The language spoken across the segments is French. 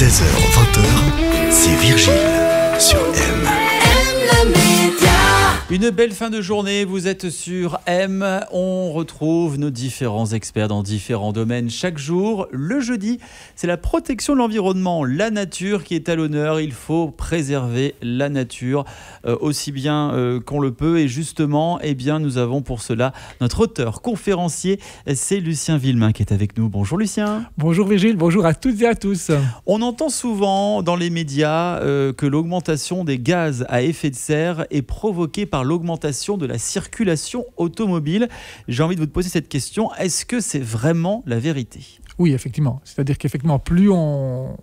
16h20, c'est Virgile sur M. Une belle fin de journée, vous êtes sur M. On retrouve nos différents experts dans différents domaines chaque jour. Le jeudi, c'est la protection de l'environnement, la nature qui est à l'honneur. Il faut préserver la nature aussi bien qu'on le peut. Et justement, nous avons pour cela notre auteur conférencier, c'est Lucien Villemain qui est avec nous. Bonjour Lucien. Bonjour Virgile, bonjour à toutes et à tous. On entend souvent dans les médias que l'augmentation des gaz à effet de serre est provoquée par l'augmentation de la circulation automobile. J'ai envie de vous poser cette question. Est-ce que c'est vraiment la vérité ? Oui, effectivement. C'est-à-dire qu'effectivement, plus on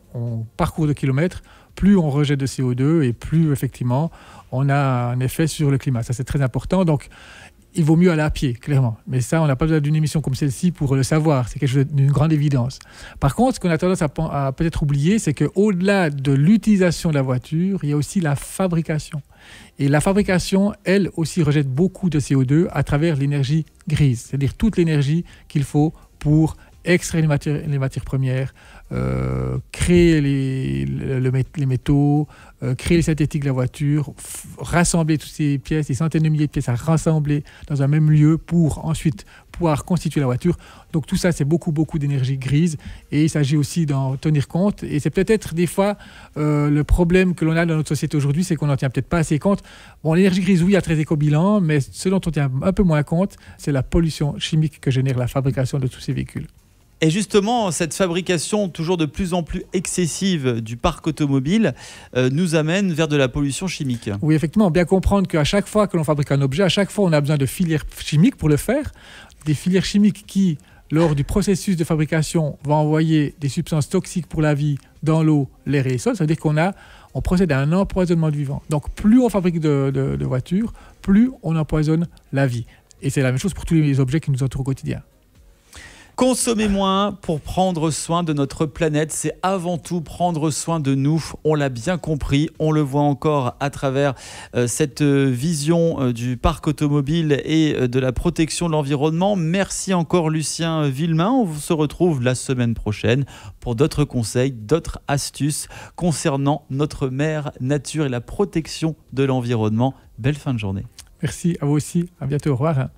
parcourt de kilomètres, plus on rejette de CO2 et plus, effectivement, on a un effet sur le climat. Ça, c'est très important. Donc, il vaut mieux aller à pied, clairement. Mais ça, on n'a pas besoin d'une émission comme celle-ci pour le savoir. C'est quelque chose d'une grande évidence. Par contre, ce qu'on a tendance à peut-être oublier, c'est qu'au-delà de l'utilisation de la voiture, il y a aussi la fabrication. Et la fabrication, elle aussi, rejette beaucoup de CO2 à travers l'énergie grise. C'est-à-dire toute l'énergie qu'il faut pour extraire les matières premières, créer les métaux, créer les synthétiques de la voiture, rassembler toutes ces pièces, des centaines de milliers de pièces à rassembler dans un même lieu pour ensuite pouvoir constituer la voiture. Donc tout ça, c'est beaucoup d'énergie grise et il s'agit aussi d'en tenir compte. Et c'est peut-être des fois le problème que l'on a dans notre société aujourd'hui, c'est qu'on n'en tient peut-être pas assez compte. Bon, l'énergie grise, oui, a très éco-bilan, mais ce dont on tient un peu moins compte, c'est la pollution chimique que génère la fabrication de tous ces véhicules. Et justement, cette fabrication toujours de plus en plus excessive du parc automobile nous amène vers de la pollution chimique. Oui, effectivement, bien comprendre qu'à chaque fois que l'on fabrique un objet, à chaque fois on a besoin de filières chimiques pour le faire. Des filières chimiques qui, lors du processus de fabrication, vont envoyer des substances toxiques pour la vie dans l'eau, l'air et les sols. Ça veut dire qu'on procède à un empoisonnement du vivant. Donc plus on fabrique de voitures, plus on empoisonne la vie. Et c'est la même chose pour tous les objets qui nous entourent au quotidien. Consommer moins pour prendre soin de notre planète, c'est avant tout prendre soin de nous. On l'a bien compris, on le voit encore à travers cette vision du parc automobile et de la protection de l'environnement. Merci encore Lucien Villemain. On se retrouve la semaine prochaine pour d'autres conseils, d'autres astuces concernant notre mère nature et la protection de l'environnement. Belle fin de journée. Merci à vous aussi. À bientôt. Au revoir.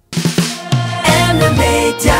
M Média.